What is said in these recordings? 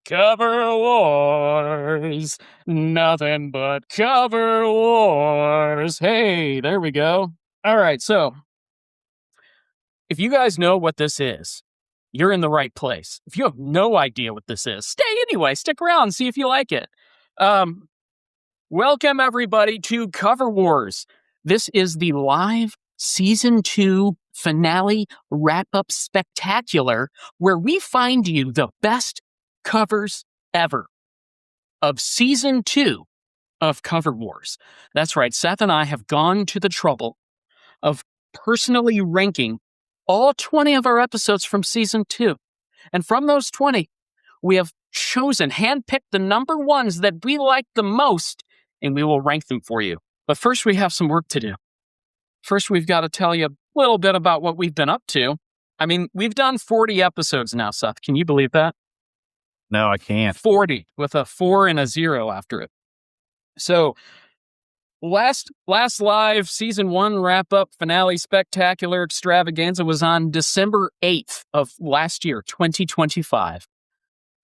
Cover wars. Nothing but cover wars. Hey, there we go. All right, so if you guys know what this is, you're in the right place. If you have no idea what this is, stay anyway. Stick around, see if you like it. Welcome, everybody, to Cover Wars. This is the live Season 2 finale wrap-up spectacular where we find you the best covers ever of Season 2 of Cover Wars. That's right, Seth and I have gone to the trouble of personally ranking all 20 of our episodes from Season 2. And from those 20, we have chosen, handpicked the number ones that we like the most, and we will rank them for you. But first, we have some work to do. First, we've got to tell you a little bit about what we've been up to. I mean, we've done 40 episodes now, Seth. Can you believe that? No, I can't. 40 with a 4 and a 0 after it. So, last live Season 1 wrap-up finale spectacular extravaganza was on December 8th of last year, 2025.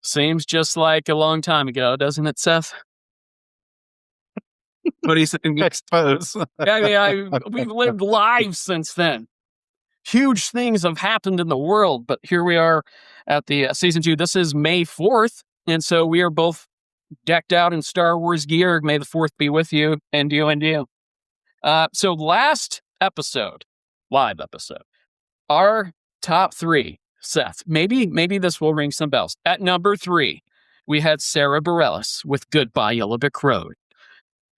Seems just like a long time ago, doesn't it, Seth? What do you think? I suppose. We've lived lives since then. Huge things have happened in the world, but here we are at the Season 2. This is May 4th, and so we are both decked out in Star Wars gear. May the 4th be with you, and you, and you. So last episode, live episode, our top 3, Seth, maybe this will ring some bells. At number 3, we had Sarah Bareilles with Goodbye Yellow Brick Road.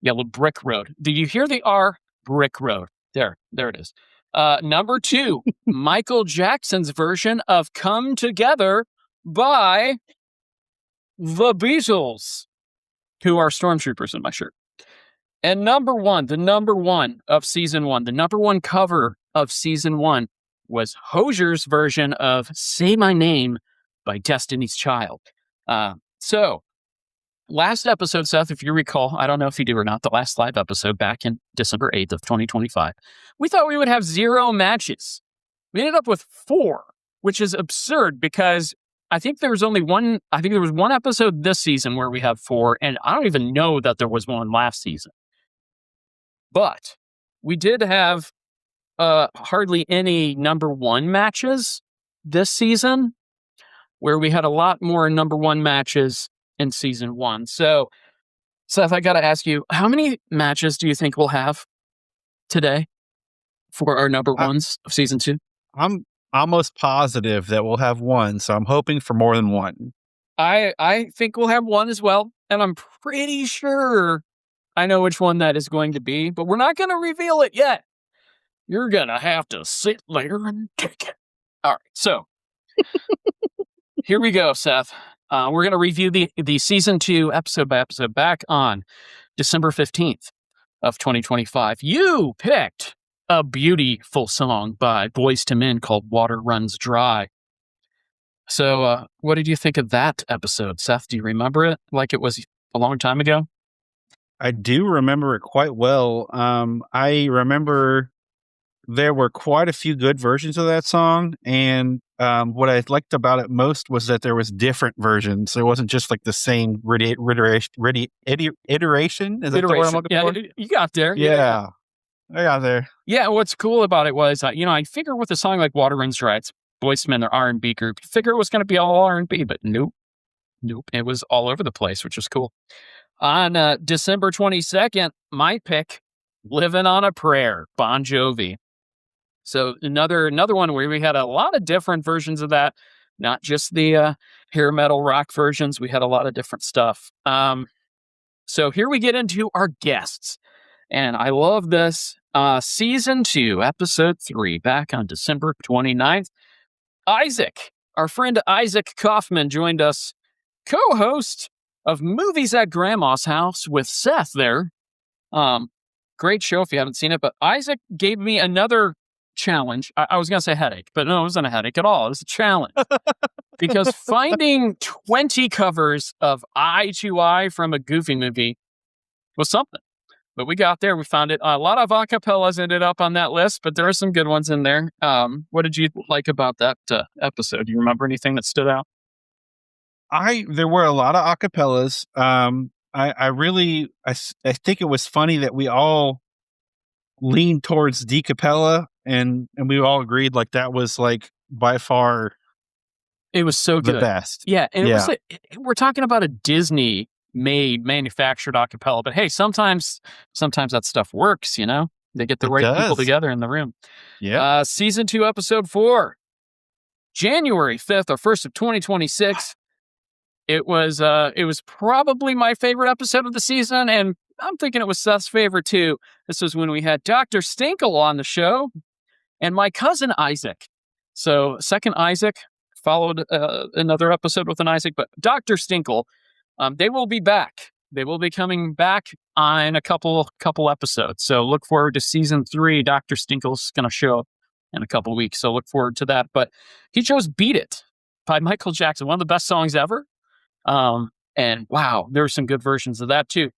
Yellow Brick Road. Did you hear the R? Brick Road. There it is. Number 2, Michael Jackson's version of Come Together by the Beatles, who are stormtroopers in my shirt. And the number one of Season 1, the number one cover of Season 1 was Hosier's version of Say My Name by Destiny's Child. So, last episode, Seth, if you recall, I don't know if you do or not, the last live episode back in December 8th of 2025, we thought we would have 0 matches. We ended up with 4, which is absurd because I think there was one episode this season where we have 4, and I don't even know that there was one last season. But we did have hardly any number 1 matches this season, where we had a lot more number 1 matches in Season 1. So, Seth, I got to ask you, how many matches do you think we'll have today for our number 1s of Season 2? I'm almost positive that we'll have 1, so I'm hoping for more than 1. I think we'll have 1 as well, and I'm pretty sure I know which one that is going to be, but we're not going to reveal it yet. You're going to have to sit there and take it. All right, so here we go, Seth. We're going to review the Season 2 episode by episode back on December 15th of 2025. You picked a beautiful song by Boyz II Men called Water Runs Dry. So what did you think of that episode, Seth? Do you remember it like it was a long time ago? I do remember it quite well. I remember there were quite a few good versions of that song, and what I liked about it most was that there was different versions. It wasn't just like the same iteration. Is that the word I'm looking for? You got there. Yeah. I got there. Yeah, what's cool about it was, I figure with a song like Water Runs Dry, it's Boyz II Men, their R&B group, you figure it was going to be all R&B, but nope. It was all over the place, which was cool. On December 22nd, my pick, Living on a Prayer, Bon Jovi. So another one where we had a lot of different versions of that, not just the hair metal rock versions. We had a lot of different stuff. So here we get into our guests. And I love this. Season 2, Episode 3, back on December 29th. Isaac, our friend Isaac Kaufman, joined us, co-host of Movies at Grandma's House with Seth there. Great show if you haven't seen it. But Isaac gave me another challenge. I was going to say headache, but no, it wasn't a headache at all. It was a challenge. Because finding 20 covers of Eye to Eye from a Goofy movie was something. But we got there. We found it. A lot of acapellas ended up on that list, but there are some good ones in there. What did you like about that episode? Do you remember anything that stood out? There were a lot of acapellas. I think it was funny that we all leaned towards decapella and we all agreed like that was like by far It was so the good. best. Yeah, and it Yeah. was like, we're talking about a Disney made manufactured acapella, but hey, sometimes that stuff works, you know? They get the It right people does. together in the room. Yeah. Season 2, episode 4, January 5th or 1st of 2026. It was probably my favorite episode of the season, and I'm thinking it was Seth's favorite too. This was when we had Dr. Stinkle on the show and my cousin Isaac. So, second Isaac followed another episode with an Isaac, but Dr. Stinkle, they will be back. They will be coming back on a couple episodes. So, look forward to season 3. Dr. Stinkle's going to show up in a couple weeks. So, look forward to that. But he chose "Beat It" by Michael Jackson, one of the best songs ever. And wow, there were some good versions of that too.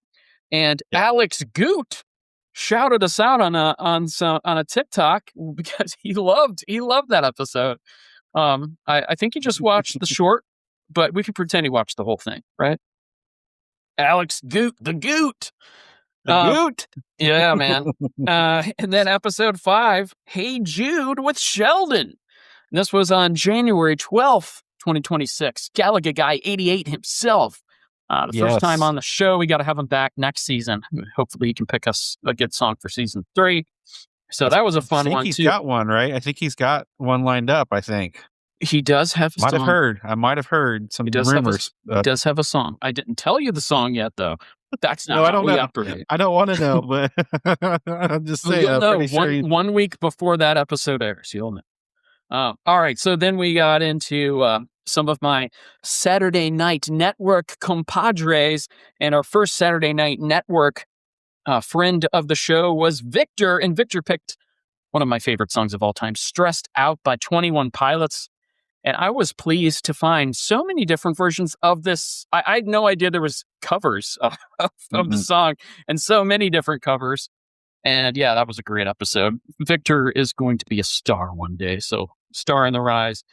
And Alex Goot shouted us out on a TikTok because he loved that episode. I think he just watched the short, but we can pretend he watched the whole thing, right? Alex Goot, the Goot. Goot. Yeah, man. And then episode 5, Hey Jude with Sheldon. And this was on January 12th, 2026. Gallagher Guy 88 himself. The first time on the show. We got to have him back next season. Hopefully he can pick us a good song for season 3. So that was a fun one, he's too. got one, right? I think he's got one lined up, I think. He does have a song. I might have heard some rumors. He does have a song. I didn't tell you the song yet, though. But that's not how we operate. I don't want to know, but I'm just saying. You'll know one week before that episode airs. You'll know. All right. So then we got into some of my Saturday Night Network compadres. And our first Saturday Night Network friend of the show was Victor. And Victor picked one of my favorite songs of all time, Stressed Out by 21 Pilots. And I was pleased to find so many different versions of this. I had no idea there was covers of the song and so many different covers. And yeah, that was a great episode. Victor is going to be a star one day. So star in the rise.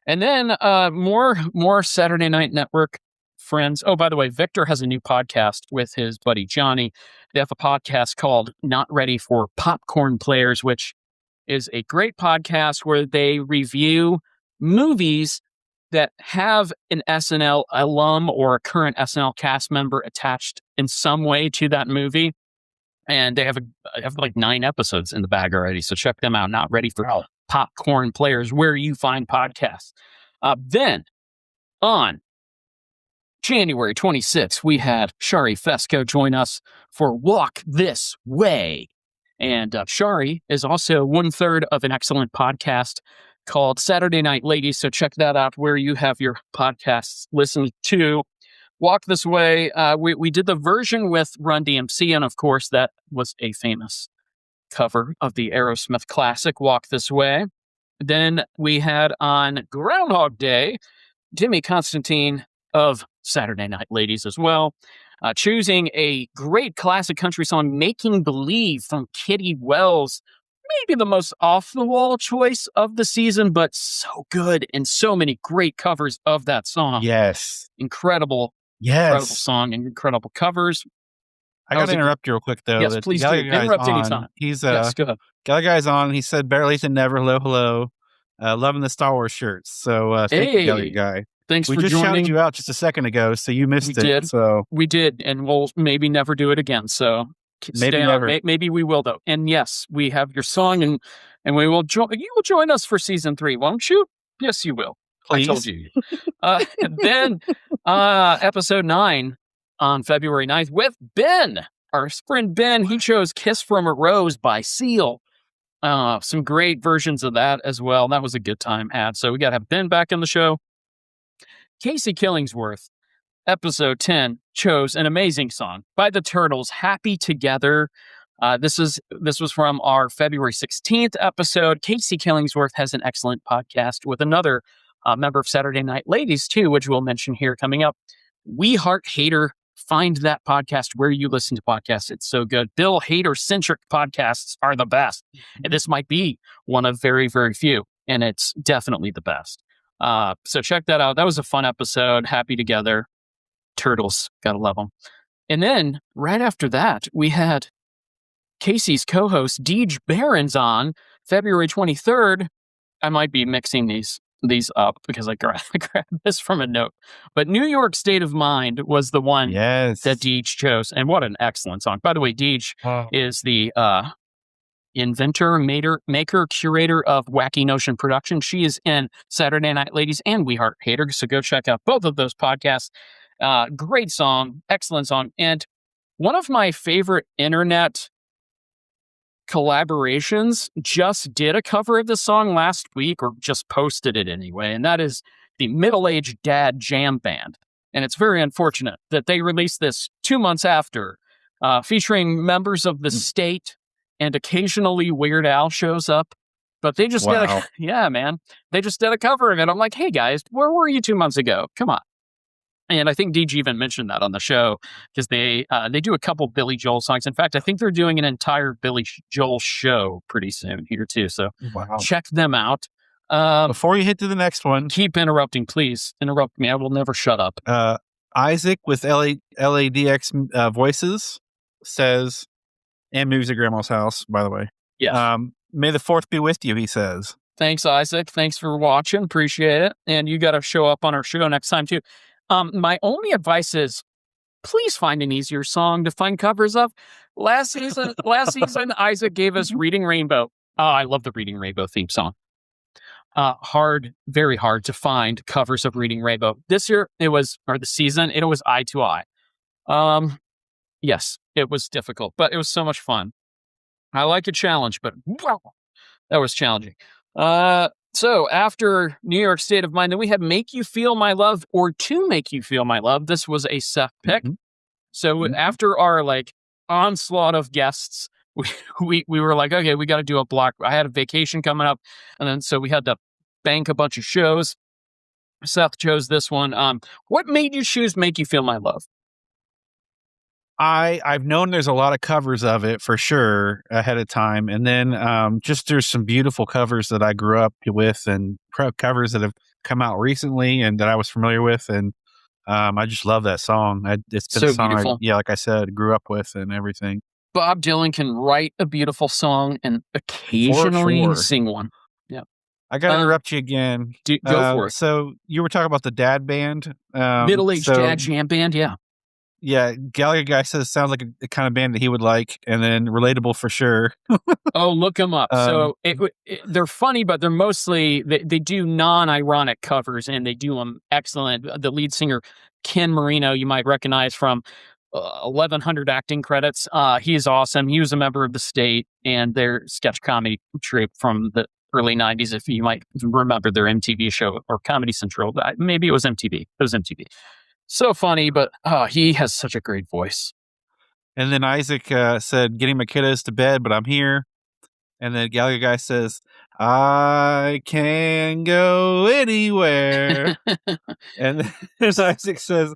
And then more Saturday Night Network friends. Oh, by the way, Victor has a new podcast with his buddy Johnny. They have a podcast called Not Ready for Popcorn Players, which is a great podcast where they review movies that have an SNL alum or a current SNL cast member attached in some way to that movie. And they have like 9 episodes in the bag already. So check them out. Not Ready for Popcorn Players, where you find podcasts. Then on January 26th, we had Shari Fesco join us for Walk This Way. And Shari is also 1/3 of an excellent podcast called Saturday Night Ladies. So check that out where you have your podcasts listened to. Walk This Way. We did the version with Run DMC, and of course, that was a famous cover of the Aerosmith classic, Walk This Way. Then we had on Groundhog Day, Jimmy Constantine of Saturday Night Ladies as well, choosing a great classic country song, Making Believe from Kitty Wells. Maybe the most off-the-wall choice of the season, but so good and so many great covers of that song. Yes. Incredible song and incredible covers. I got to interrupt you real quick, though. Yes, please do. Interrupt anytime. He's yes, go ahead. Guy's on. He said, Barely to Never, hello. Loving the Star Wars shirts. So thank you, Gallagher Guy. Thanks for joining. We just shouted you out just a second ago, so you missed it. We did, and we'll maybe never do it again. So maybe never. Maybe we will, though. And yes, we have your song, and we will join. You will join us for season 3, won't you? Yes, you will. Please. I told you. And then episode 9 on February 9th with Ben, our friend Ben. He chose "Kiss from a Rose" by Seal. Some great versions of that as well. That was a good time had. So we got to have Ben back on the show. Casey Killingsworth, episode 10, chose an amazing song by the Turtles, "Happy Together." This was from our February 16th episode. Casey Killingsworth has an excellent podcast with another member of Saturday Night Ladies too, which we'll mention here coming up. We Heart Hater. Find that podcast where you listen to podcasts. It's so good. Bill Hader-centric podcasts are the best. And this might be one of very, very few. And it's definitely the best. So check that out. That was a fun episode. Happy together. Turtles. Gotta love them. And then right after that, we had Casey's co-host Deej Barons on February 23rd. I might be mixing these up because I grabbed this from a note. But New York State of Mind was the one that Deej chose. And what an excellent song. By the way, Deej is the inventor, maker, curator of Wacky Notion Production. She is in Saturday Night Ladies and We Heart Haters. So go check out both of those podcasts. Great song, excellent song. And one of my favorite internet collaborations just did a cover of the song last week, or just posted it anyway, and that is the Middle-Aged Dad Jam Band. And it's very unfortunate that they released this 2 months after, featuring members of the state, and occasionally Weird Al shows up. But they just did they just did a cover of it. I'm like, hey guys, where were you 2 months ago? Come on. And I think DG even mentioned that on the show, because they do a couple Billy Joel songs. In fact, I think they're doing an entire Billy Joel show pretty soon here too. So check them out. Before you hit to the next one, keep interrupting, please. Interrupt me. I will never shut up. Isaac with LADX Voices says, and moves to Grandma's house, by the way. Yeah. May the 4th be with you, he says. Thanks, Isaac. Thanks for watching. Appreciate it. And you got to show up on our show next time too. My only advice is, please find an easier song to find covers of. Last season, Isaac gave us Reading Rainbow. Oh, I love the Reading Rainbow theme song. Very hard to find covers of Reading Rainbow. This year, it was Eye to Eye. Yes, it was difficult, but it was so much fun. I like a challenge, but wow, that was challenging. So after New York State of Mind, then we had Make You Feel My Love, or To Make You Feel My Love. This was a Seth pick. So after our onslaught of guests, we were like, okay, we got to do a block. I had a vacation coming up, and then so we had to bank a bunch of shows. Seth chose this one. What made you choose Make You Feel My Love? I've known there's a lot of covers of it for sure ahead of time. And then just there's some beautiful covers that I grew up with, and covers that have come out recently and that I was familiar with. And I just love that song. It's been so a song beautiful. like I said, grew up with and everything. Bob Dylan can write a beautiful song and occasionally sing one. Yeah. I got to interrupt you again. Go for it. So you were talking about the dad band. Middle-aged dad jam band, yeah. Yeah, Gallagher guy says sounds like a kind of band that he would like, and then relatable for sure. Oh, look them up. So they're funny, but they're mostly, they do non-ironic covers, and they do them excellent. The lead singer, Ken Marino, you might recognize from 1,100 acting credits. He is awesome. He was a member of the State and their sketch comedy troupe from the early 90s, if you might remember their MTV show, or Comedy Central. Maybe it was MTV. It was MTV. So funny, but he has such a great voice. And then Isaac said, getting my kiddos to bed, but I'm here. And then Gallagher guy says, I can go anywhere. And then Isaac says,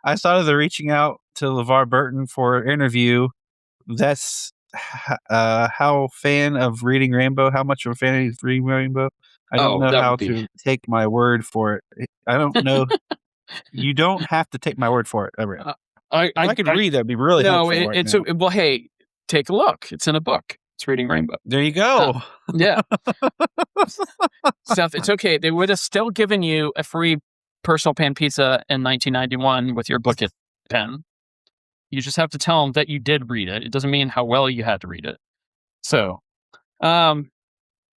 I thought of the reaching out to LeVar Burton for an interview. That's how fan of Reading Rainbow, how much of a fan of Reading Rainbow. I don't know how to take my word for it. I don't know. You don't have to take my word for it. I could read, that'd be really helpful. Well, hey, take a look. It's in a book. It's Reading Rainbow. There you go. Yeah. Seth, it's okay. They would have still given you a free personal pan pizza in 1991 with your bucket pen. You just have to tell them that you did read it. It doesn't mean how well you had to read it. So,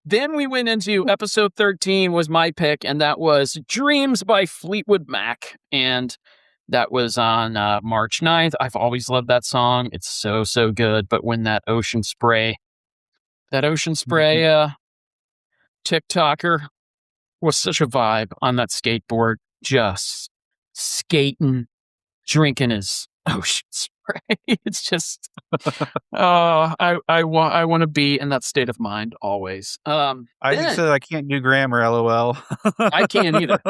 then we went into episode 13 was my pick, and that was Dreams by Fleetwood Mac. And that was on March 9th. I've always loved that song. It's so, so good. But when that Ocean Spray TikToker was such a vibe on that skateboard, just skating, drinking his Ocean Spray. It's just, I want to be in that state of mind always. I just said I can't do grammar, LOL. I can't either.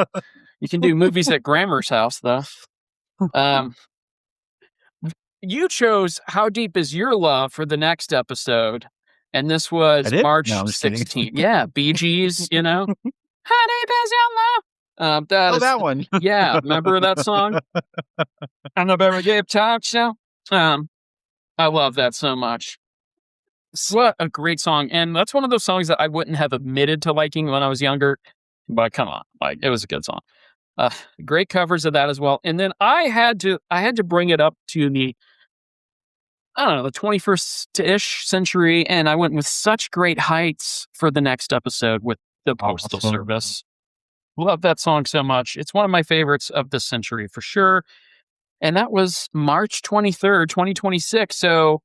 You can do movies at Grammar's house, though. You chose How Deep Is Your Love for the next episode, and this was March 16th. Yeah, Bee Gees, How deep is your love? That one. Yeah, remember that song? I know better give talk show. I love that so much. What a great song. And that's one of those songs that I wouldn't have admitted to liking when I was younger. But come on, like it was a good song. Uh, Great covers of that as well. And then I had to bring it up to the, I don't know, the 21st-ish century, and I went with Such Great Heights for the next episode with the Postal Service. Love that song so much. It's one of my favorites of this century for sure. And that was March 23rd, 2026. So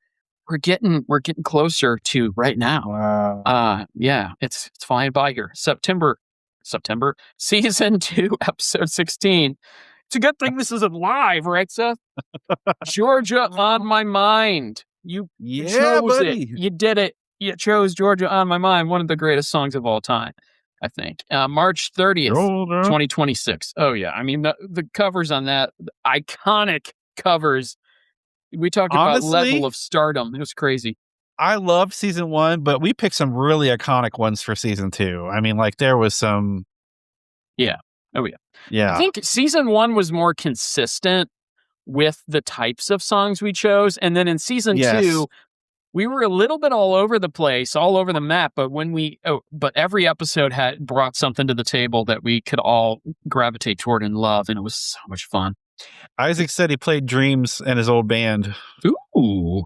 we're getting closer to right now. Wow. Yeah, it's flying by here. September, season 2, episode 16. It's a good thing this isn't live, right, Seth? Georgia on My Mind. You chose buddy. it. You did it. You chose Georgia on My Mind, one of the greatest songs of all time, I think. March 30th, 2026. Oh, yeah. I mean, the covers on that, the iconic covers. We talked about level of stardom. It was crazy. I love season 1, but we picked some really iconic ones for season 2. I mean, like there was some. Yeah. Oh, yeah. Yeah. I think season 1 was more consistent with the types of songs we chose. And then in season 2, we were a little bit all over the place, all over the map. But but every episode had brought something to the table that we could all gravitate toward and love. And it was so much fun. Isaac said he played Dreams in his old band. Ooh,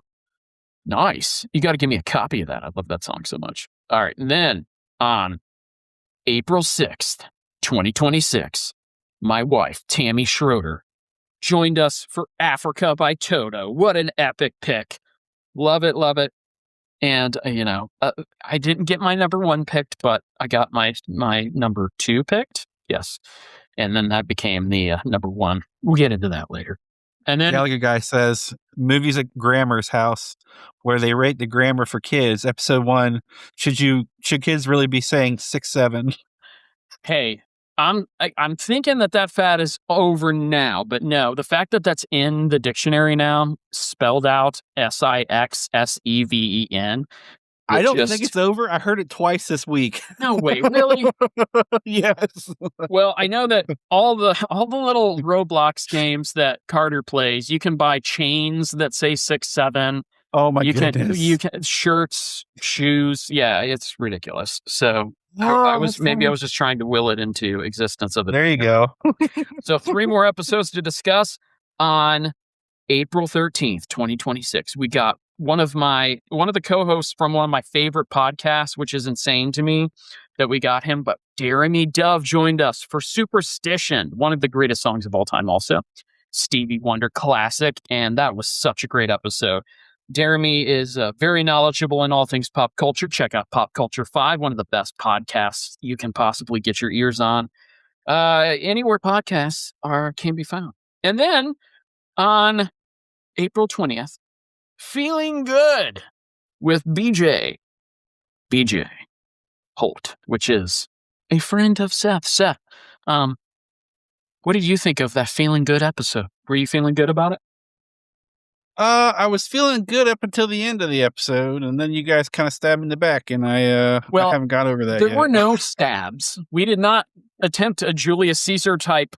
nice. You got to give me a copy of that. I love that song so much. All right. And then on April 6th, 2026, my wife, Tammy Schroeder, joined us for Africa by Toto. What an epic pick. Love it, love it. And, I didn't get my number 1 picked, but I got my number 2 picked. Yes. And then that became the number 1. We'll get into that later. And then Gallagher guy says, movies at Grammar's house where they rate the grammar for kids. Episode 1, should kids really be saying 6, 7? Hey, I'm thinking that fad is over now, but no, the fact that that's in the dictionary now, spelled out SIXSEVEN. I don't think it's over. I heard it twice this week. No way, really? Yes. Well, I know that all the little Roblox games that Carter plays, you can buy chains that say 6, 7. Oh my goodness. You can shirts, shoes. Yeah, it's ridiculous. So I was just trying to will it into existence of it. There you go. So 3 more episodes to discuss on April 13th, 2026. We got one of the co-hosts from one of my favorite podcasts, which is insane to me that we got him, but Jeremy Dove joined us for Superstition, one of the greatest songs of all time also. Stevie Wonder classic, and that was such a great episode. Jeremy is very knowledgeable in all things pop culture. Check out Pop Culture 5, one of the best podcasts you can possibly get your ears on. Anywhere podcasts can be found. And then on April 20th, Feeling Good with BJ Holt, which is a friend of Seth. Seth, what did you think of that Feeling Good episode? Were you feeling good about it? I was feeling good up until the end of the episode, and then you guys kind of stabbed me in the back, and I haven't got over that yet. There were no stabs. We did not attempt a Julius Caesar type.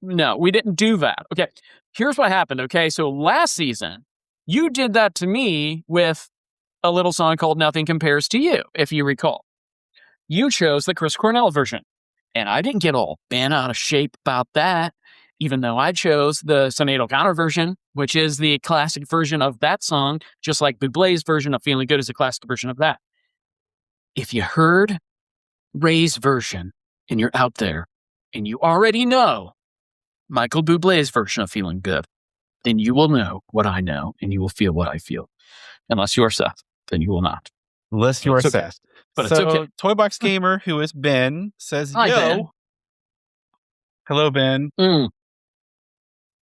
No, we didn't do that. Okay, here's what happened. Okay, so last season, you did that to me with a little song called Nothing Compares to You, if you recall. You chose the Chris Cornell version, and I didn't get all bent out of shape about that, even though I chose the Sonata Counter version, which is the classic version of that song, just like Bublé's version of Feeling Good is a classic version of that. If you heard Ray's version and you're out there and you already know Michael Bublé's version of Feeling Good, then you will know what I know and you will feel what I feel. Unless you are Seth, then you will not. Unless you are okay. Seth. But so, it's okay. Toy Box Gamer, who is Ben, says, Hi, yo. Ben. Hello, Ben.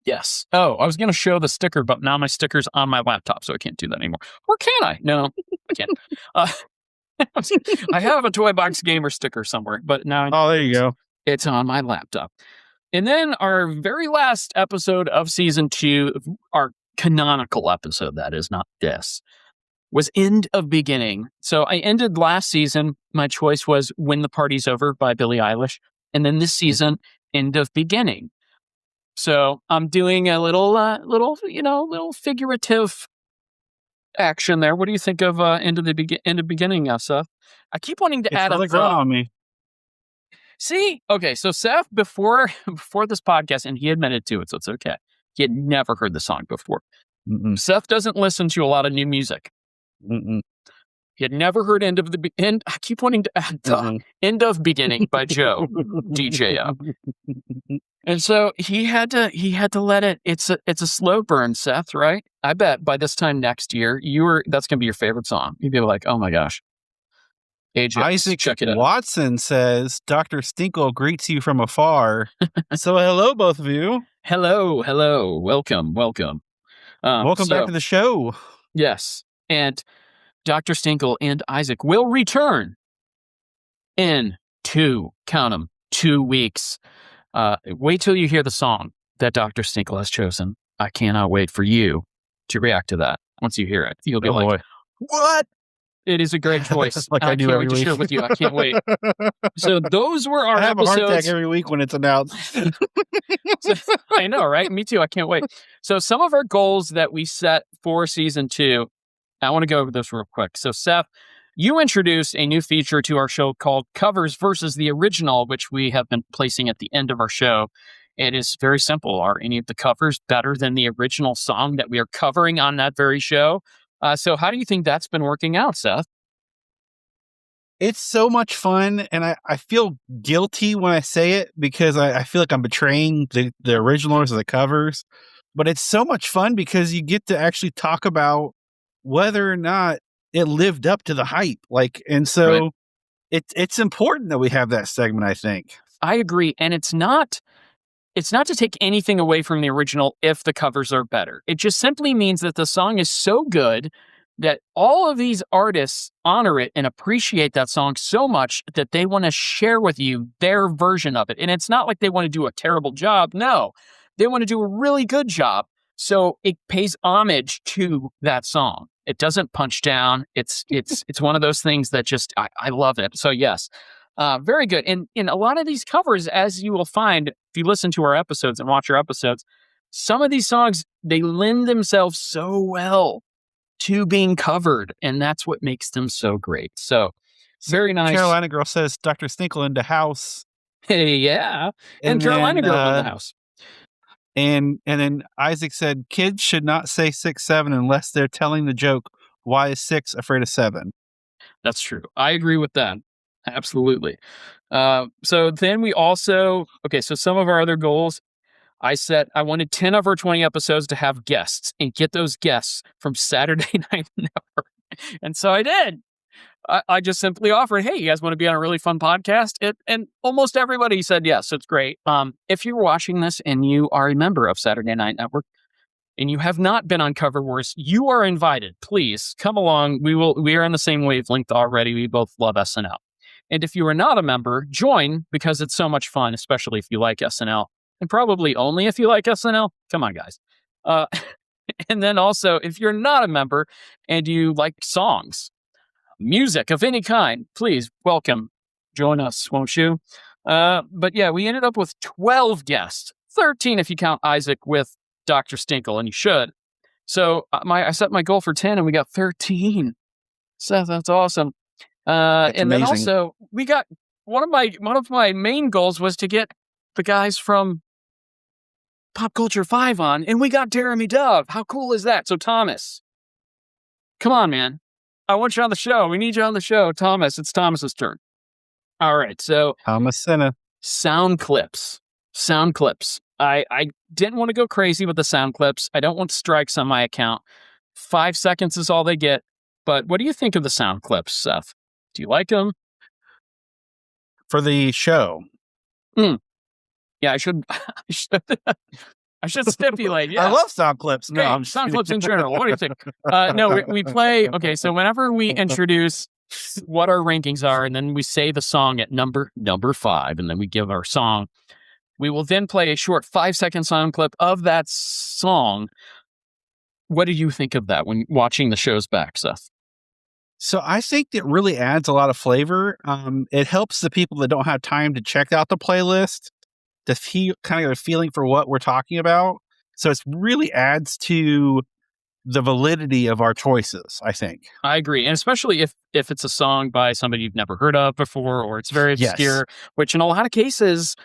Yes. Oh, I was going to show the sticker, but now my sticker's on my laptop, so I can't do that anymore. Or can I? No, I can't. I have a Toy Box Gamer sticker somewhere, but now there you go. It's on my laptop. And then our very last episode of season 2, our canonical episode, that is not this, was End of Beginning. So I ended last season. My choice was When the Party's Over by Billie Eilish. And then this season, end of beginning. So I'm doing a little figurative action there. What do you think of end of beginning, Seth? I keep wanting to It's add really grown on me. See, okay, so Seth before this podcast, and he admitted to it, so it's okay. He had never heard the song before. Mm-mm. Seth doesn't listen to a lot of new music. Mm-mm. He had never heard end of the end. I keep wanting to add the end of beginning by Joe DJ. And so he had to let it. It's a slow burn, Seth. Right? I bet by this time next year, that's gonna be your favorite song. You'd be like, oh my gosh. AJaX, Isaac check it out. Watson says, Dr. Stinkle greets you from afar. So hello, both of you. Hello. Welcome. Welcome back to the show. Yes. And Dr. Stinkle and Isaac will return in 2 weeks. Wait till you hear the song that Dr. Stinkle has chosen. I cannot wait for you to react to that. Once you hear it, you'll be like, what? It is a great choice. Like I do can't every wait week. to share it with you. I can't wait. So those were our I have episodes. a heart attack every week when it's announced. I know, right? Me too. I can't wait. So some of our goals that we set for season 2, I want to go over this real quick. So Seth, you introduced a new feature to our show called Covers versus the Original, which we have been placing at the end of our show. It is very simple. Are any of the covers better than the original song that we are covering on that very show? So how do you think that's been working out, Seth? It's so much fun, and I feel guilty when I say it because I feel like I'm betraying the originals or the covers. But it's so much fun because you get to actually talk about whether or not it lived up to the hype. And so it's important that we have that segment, I think. I agree. And it's not to take anything away from the original if the covers are better. It just simply means that the song is so good that all of these artists honor it and appreciate that song so much that they want to share with you their version of it. And it's not like they want to do a terrible job. No, they want to do a really good job. So it pays homage to that song. It doesn't punch down. It's one of those things that just, I love it. So yes, very good. And in a lot of these covers, as you will find, if you listen to our episodes and watch our episodes, some of these songs, they lend themselves so well to being covered. And that's what makes them so great. So very nice. Carolina Girl says, Dr. Stinkle in the house. Hey, yeah. And Carolina Girl in the house. And then Isaac said, kids should not say 6, 7 unless they're telling the joke, why is 6 afraid of 7? That's true. I agree with that. Absolutely. So then we also, so some of our other goals, I wanted 10 of our 20 episodes to have guests and get those guests from Saturday Night Network. And so I did. I just simply offered, hey, you guys want to be on a really fun podcast? And almost everybody said yes. So it's great. If you're watching this and you are a member of Saturday Night Network and you have not been on Cover Wars, you are invited. Please come along. We are on the same wavelength already. We both love SNL. And if you are not a member, join because it's so much fun, especially if you like SNL. And probably only if you like SNL. Come on, guys. And then also, if you're not a member and you like songs, music of any kind, please welcome. Join us, won't you? But yeah, we ended up with 12 guests, 13 if you count Isaac with Dr. Stinkle, and you should. So I set my goal for 10 and we got 13. Seth, that's awesome. And amazing. Then also we got one of my main goals was to get the guys from Pop Culture 5 on, and we got Jeremy Dove. How cool is that? So Thomas, come on, man. I want you on the show. We need you on the show. Thomas, it's Thomas's turn. All right. So Thomas Senna. Sound clips. I didn't want to go crazy with the sound clips. I don't want strikes on my account. 5 seconds is all they get. But what do you think of the sound clips, Seth? Do you like them? For the show. Yeah, I should stipulate. Yeah. I love sound clips. No, I'm sound clips in general. What do you think? No, we play. Okay, so whenever we introduce what our rankings are, and then we say the song at number 5, and then we give our song, we will then play a short 5-second sound clip of that song. What do you think of that when watching the shows back, Seth? So I think it really adds a lot of flavor. It helps the people that don't have time to check out the playlist to feel kind of a feeling for what we're talking about. So it really adds to the validity of our choices, I think. I agree, and especially if it's a song by somebody you've never heard of before, or it's very Yes. obscure, which in a lot of cases,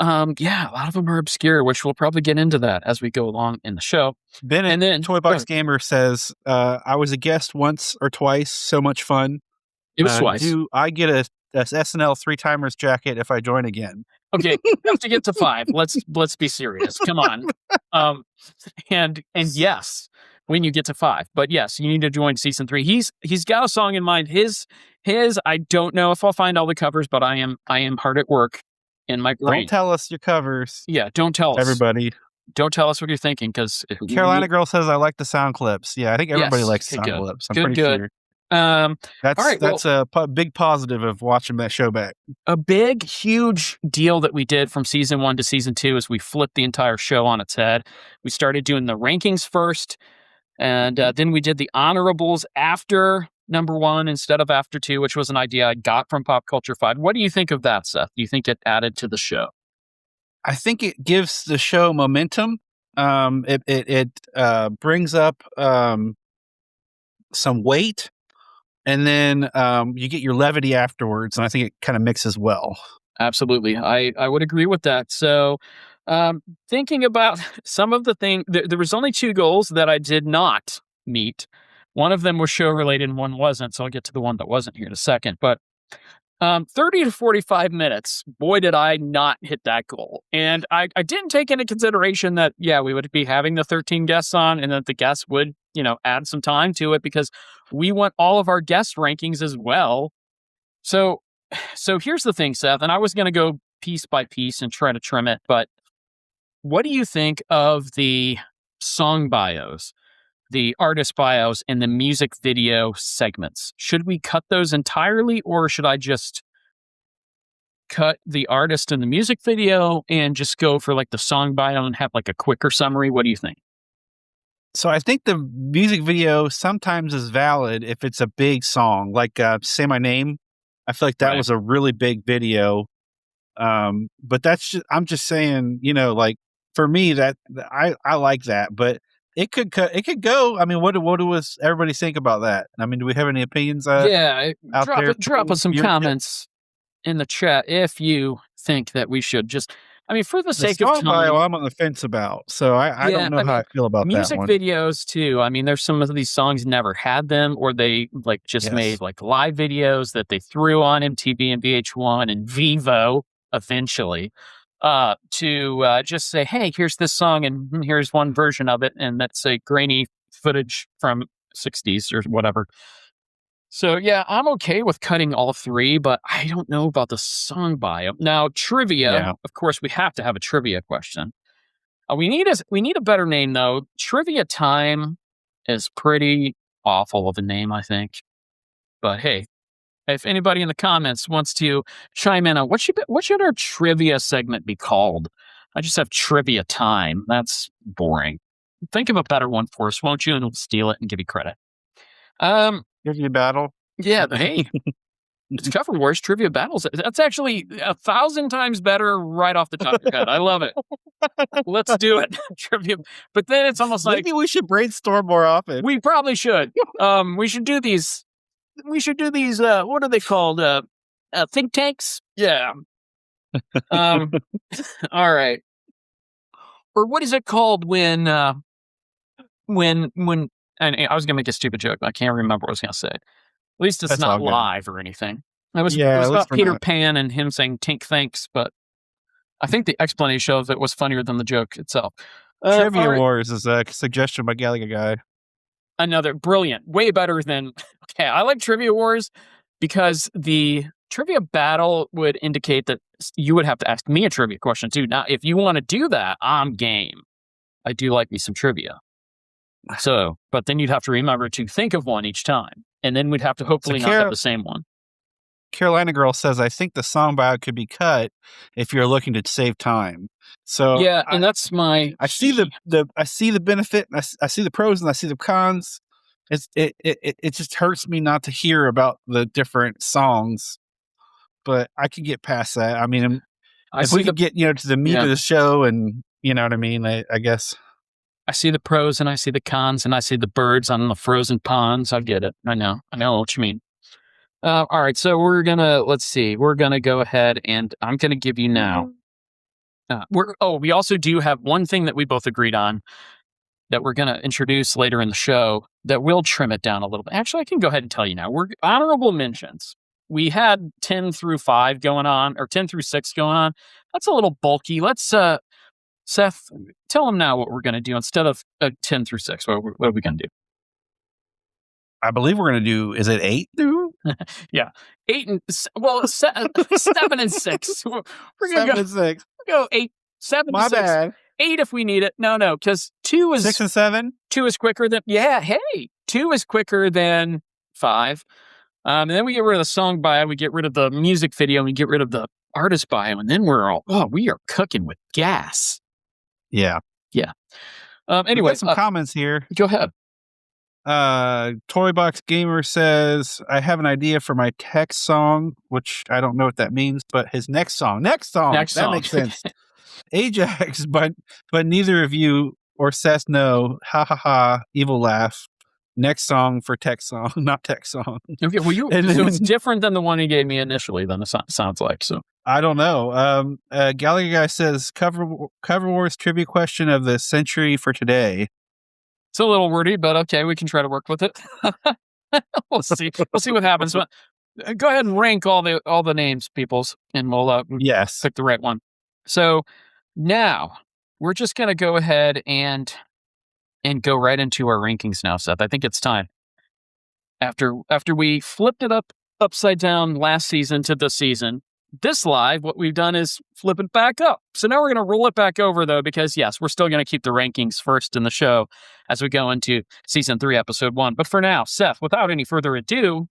yeah, a lot of them are obscure, which we'll probably get into that as we go along in the show. Bennett, And then Toy Box Gamer says, I was a guest once or twice. So much fun. it was twice. Do I get a SNL three timers jacket if I join again? Okay, we have to get to 5. Let's be serious. Come on. Um, and yes, when you get to 5, but yes, you need to join season 3. He's got a song in mind. His I don't know if I'll find all the covers, but I am hard at work in my brain. Don't tell us your covers. Yeah, don't tell us. Everybody. Don't tell us what you're thinking, because Carolina Girl says I like the sound clips. Yeah, I think everybody Yes, likes okay, sound good. clips. I'm Good, pretty good. sure. All right, That's a big positive of watching that show back. a big, huge deal that we did from season 1 to season 2 is we flipped the entire show on its head. We started doing the rankings first, and then we did the honorables after number 1 instead of after 2, which was an idea I got from Pop Culture 5. What do you think of that, Seth? Do you think it added to the show? I think it gives the show momentum. It brings up some weight, and then you get your levity afterwards, and I think it kind of mixes well. Absolutely. I would agree with that. So, thinking about some of the things, there was only 2 goals that I did not meet. One of them was show related and one wasn't. So I'll get to the one that wasn't here in a second. But 30 to 45 minutes, boy, did I not hit that goal. And I didn't take into consideration that, yeah, we would be having the 13 guests on and that the guests would, add some time to it, because we want all of our guest rankings as well. So here's the thing, Seth, and I was going to go piece by piece and try to trim it, but what do you think of the song bios, the artist bios, and the music video segments? Should we cut those entirely, or should I just cut the artist and the music video and just go for like the song bio and have like a quicker summary? What do you think? So I think the music video sometimes is valid if it's a big song, like "Say My Name." I feel like that Right. was a really big video. But I'm just saying, like for me that I like that, but it could go. I mean, what does everybody think about that? I mean, do we have any opinions Yeah, out there? drop us some comments in the chat if you think that we should just, for the The sake of song bio, time. I'm on the fence about, so I Yeah, don't know how I feel about that music one. videos too. There's some of these songs never had them, or they like just Yes. made like live videos that they threw on MTV and VH1 and Vivo eventually, to just say, hey, here's this song and here's one version of it, and that's a grainy footage from 60s or whatever. So yeah, I'm okay with cutting all 3, but I don't know about the song bio. Now, trivia, Yeah. of course, we have to have a trivia question. We need a better name though. Trivia Time is pretty awful of a name, I think. But hey, if anybody in the comments wants to chime in on what should our trivia segment be called? I just have Trivia Time. That's boring. Think of a better one for us, won't you? And we'll steal it and give you credit. Trivia battle. Yeah, hey, it's Cover Wars Trivia Battles. That's actually 1,000 times better right off the top of your head. I love it. Let's do it. Trivia. But then it's almost like Maybe we should brainstorm more often. we probably should. We should do these. What are they called? Think tanks? Yeah. All right. Or what is it called when and I was gonna make a stupid joke, but I can't remember what I was gonna say. At least it's That's all not good. live or anything. It was Yeah, at least about we're Peter not. Pan and him saying "tink thanks," but I think the explanation of it was funnier than the joke itself. Trivia all right, Wars is a suggestion by Gallagher guy. another brilliant, way better than. Okay, I like Trivia Wars because the trivia battle would indicate that you would have to ask me a trivia question too. Now, if you want to do that, I'm game. I do like me some trivia. So, but then you'd have to remember to think of one each time, and then we'd have to hopefully not have the same one. Carolina Girl says, I think the song bio could be cut if you're looking to save time. So Yeah, and that's my. I see the benefit, and I see the pros, and I see the cons. it just hurts me not to hear about the different songs, but I could get past that. I mean, if we could get to the meat of the show, and you know what I mean, I guess. I see the pros and I see the cons and I see the birds on the frozen ponds. I get it. I know what you mean. All right, so we're gonna go ahead and I'm gonna give you now. We also do have one thing that we both agreed on that we're gonna introduce later in the show that will trim it down a little bit. Actually, I can go ahead and tell you now. We're honorable mentions. We had 10 through 5 going on, or 10 through 6 going on. That's a little bulky. Let's Seth, tell them now what we're going to do instead of 10 through 6. What are we going to do? I believe we're going to do, is it 8? Yeah. 8 and, 7 and 6. We're going to go 6. Go 8, 7 My to 6. bad. 8 if we need it. No, because 2 is... 6 and 7? 2 is quicker than... Yeah, hey! 2 is quicker than 5. And then we get rid of the song bio, we get rid of the music video, we get rid of the artist bio, and then we are cooking with gas. Yeah. Anyway, some comments here. Go ahead. Toybox Gamer says, I have an idea for my text song, which I don't know what that means, but his next song. That makes sense. AJaX, but neither of you or Seth know. Ha ha ha. Evil laugh. Next song for text song, not text song. Okay, well, so it's different than the one he gave me initially. Then it sounds like so. I don't know. Gallagher guy says cover wars trivia question of the century for today. It's a little wordy, but okay, we can try to work with it. We'll see. We'll see what happens. But go ahead and rank all the names, peoples, and we'll pick the right one. So now we're just gonna go ahead and go right into our rankings now, Seth. I think it's time. After we flipped it upside down last season to this season, this live, what we've done is flip it back up. So now we're going to roll it back over, though, because, yes, we're still going to keep the rankings first in the show as we go into Season 3, Episode 1. But for now, Seth, without any further ado,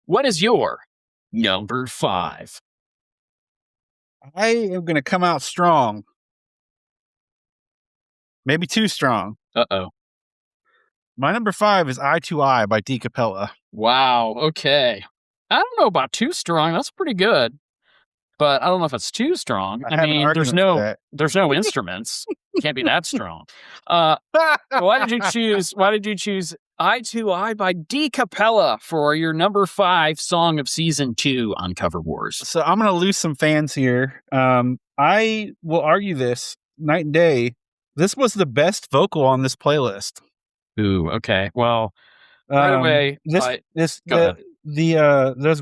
what is your number 5? I am going to come out strong. Maybe too strong. Uh-oh. My number 5 is Eye to Eye by D. Capella. Wow, okay. I don't know about too strong. That's pretty good. But I don't know if it's too strong. I mean, there's no instruments. Can't be that strong. Why did you choose Eye to Eye by D. Capella for your number 5 song of Season 2 on Cover Wars? So I'm going to lose some fans here. I will argue this night and day. This was the best vocal on this playlist. Ooh, okay. Well, right away, those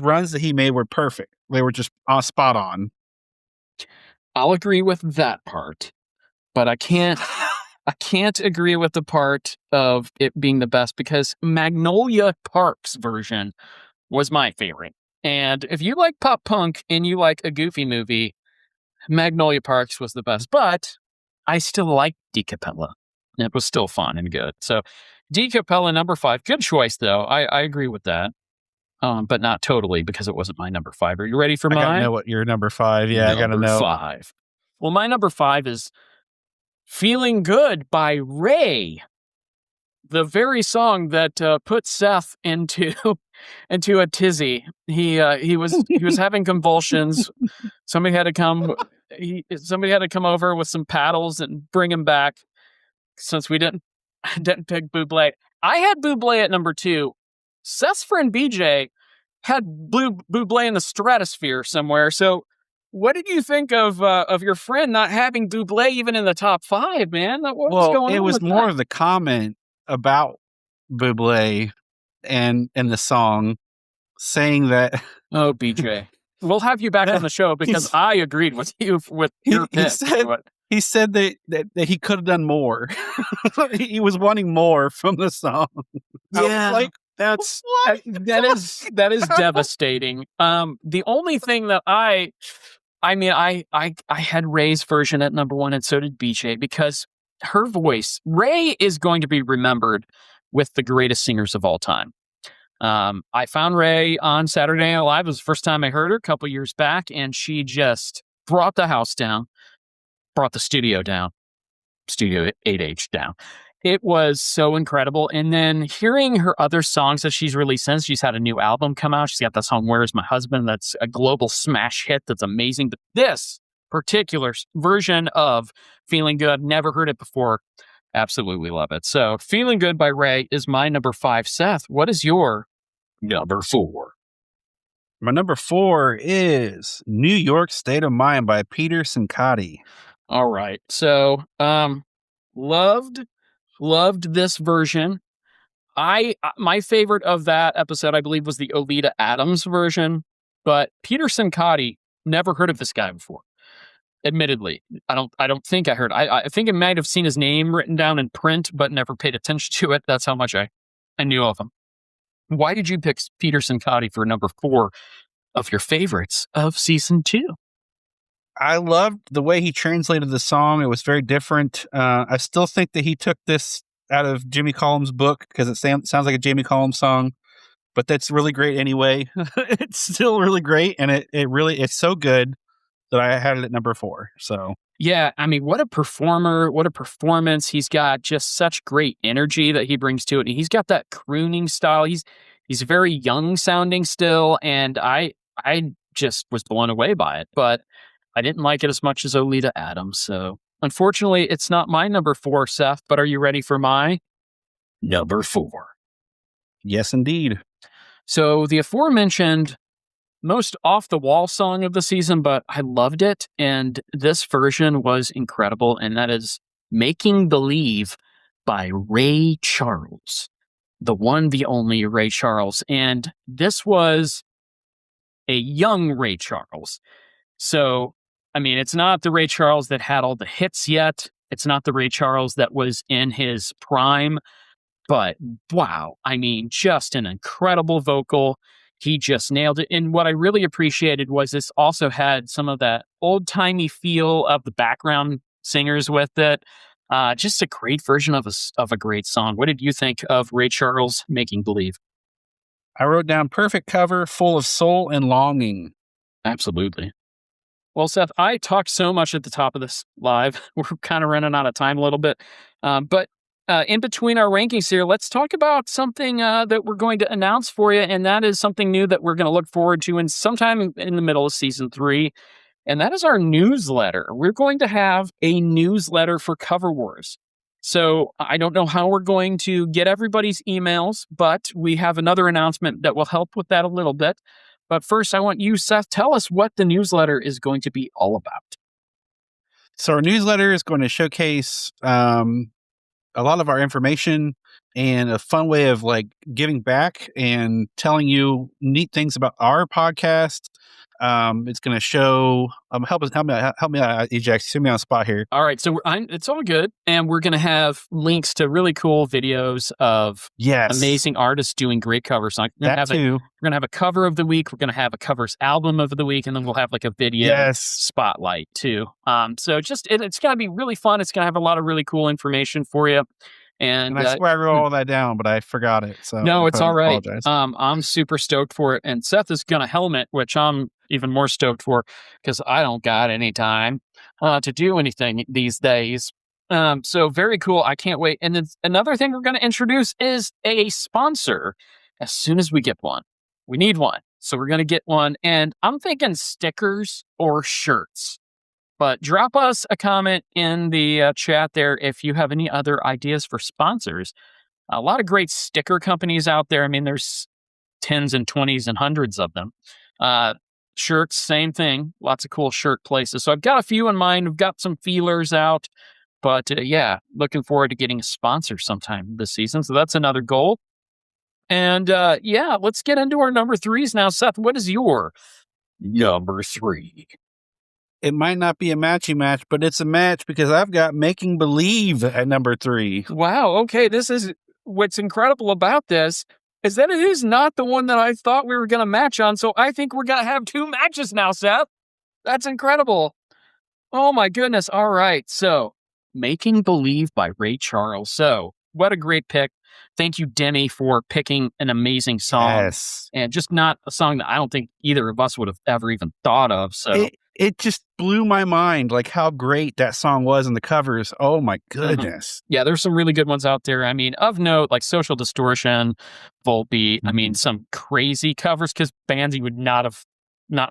runs that he made were perfect. They were just spot on. I'll agree with that part, but I can't agree with the part of it being the best because Magnolia Park's version was my favorite. And if you like pop punk and you like a goofy movie, Magnolia Park's was the best. But I still like D. Capella. It was still fun and good. So D. Capella, number 5. Good choice, though. I agree with that. But not totally because it wasn't my number 5. Are you ready for mine? I gotta know what your number 5. Yeah, I gotta know. Number 5. Well, my number 5 is Feeling Good by Ray. The very song that put Seth into a tizzy. He was having convulsions. Somebody had to come over with some paddles and bring him back since we didn't pick Bublé. I had Bublé at number 2. Seth's friend BJ had Bublé in the stratosphere somewhere. So what did you think of your friend not having Bublé even in the top 5, man? What was going on? It was more of the comment about Bublé and the song saying that. Oh, BJ. We'll have you back on the show because I agreed with you with your pick. He said that he could have done more. He was wanting more from the song. Yeah, that is devastating. The only thing that I had Ray's version at number 1, and so did BJ, because her voice, Ray is going to be remembered with the greatest singers of all time. I found Ray on Saturday Night Live. It was the first time I heard her a couple years back, and she just brought the house down, brought the studio down, Studio 8H down. It was so incredible. And then hearing her other songs that she's released since, she's had a new album come out. She's got that song, Where's My Husband? That's a global smash hit that's amazing. But this particular version of Feeling Good, never heard it before. Absolutely love it. So Feeling Good by Ray is my number 5. Seth, what is your number 4? My number 4 is New York State of Mind by Peter Sincotti. All right. So, loved this version. My favorite of that episode, I believe, was the Oleta Adams version, but Peter Sincotti, never heard of this guy before. Admittedly, I don't think I heard. I think I might have seen his name written down in print, but never paid attention to it. That's how much I knew of him. Why did you pick Peter Sincotti for number 4 of your favorites of season 2? I loved the way he translated the song. It was very different. I still think that he took this out of Jimmy Collins' book because it sounds like a Jamie Collins song, but that's really great anyway. It's still really great, and it's so good that I had it at number 4. So yeah, I mean, what a performer, what a performance. He's got just such great energy that he brings to it. And he's got that crooning style. He's very young sounding still, and I just was blown away by it. But I didn't like it as much as Oleta Adams. So unfortunately, it's not my number 4, Seth, but are you ready for my number 4? Yes, indeed. So the aforementioned most off-the-wall song of the season, but I loved it, and this version was incredible, and that is Making Believe by Ray Charles. The one, the only Ray Charles. And this was a young Ray Charles. So, I mean, it's not the Ray Charles that had all the hits yet. It's not the Ray Charles that was in his prime. But wow, I mean, just an incredible vocal. He just nailed it. And what I really appreciated was this also had some of that old-timey feel of the background singers with it. Just a great version of a great song. What did you think of Ray Charles' Making Believe? I wrote down perfect cover, full of soul and longing. Absolutely. Well, Seth, I talked so much at the top of this live. We're kind of running out of time a little bit. But in between our rankings here, let's talk about something that we're going to announce for you. And that is something new that we're going to look forward to in sometime in the middle of season 3. And that is our newsletter. We're going to have a newsletter for Cover Wars. So I don't know how we're going to get everybody's emails, but we have another announcement that will help with that a little bit. But first, I want you, Seth, tell us what the newsletter is going to be all about. So our newsletter is going to showcase a lot of our information and a fun way of like giving back and telling you neat things about our podcast. It's going to show help me out, AJaX. Put me on the spot here. All right, so it's all good, and we're going to have links to really cool videos of amazing artists doing great cover songs. We're going to have a cover of the week. We're going to have a covers album of the week, and then we'll have like a video spotlight too. So just it's going to be really fun. It's going to have a lot of really cool information for you. And I swear I wrote all that down, but I forgot it. So no, it's all right. Apologize. I'm super stoked for it. And Seth is going to helmet, which I'm even more stoked for because I don't got any time to do anything these days. So very cool. I can't wait. And then another thing we're going to introduce is a sponsor as soon as we get one. We need one. So we're going to get one. And I'm thinking stickers or shirts. But drop us a comment in the chat there if you have any other ideas for sponsors. A lot of great sticker companies out there. I mean, there's 10s and 20s and hundreds of them. Shirts, same thing. Lots of cool shirt places. So I've got a few in mind. We've got some feelers out. But yeah, looking forward to getting a sponsor sometime this season. So that's another goal. And yeah, let's get into our number 3s now. Seth, what is your number 3? It might not be a matchy match, but it's a match because I've got Making Believe at number 3. Wow. Okay. This is what's incredible about this is that it is not the one that I thought we were going to match on. So I think we're going to have 2 matches now, Seth. That's incredible. Oh my goodness. All right. So Making Believe by Ray Charles. So what a great pick. Thank you, Demi, for picking an amazing song. Yes. And just not a song that I don't think either of us would have ever even thought of. So it just blew my mind, like how great that song was and the covers. Oh my goodness. Yeah, there's some really good ones out there. I mean, of note, like Social Distortion, Volbeat. I mean, some crazy covers because bands you would not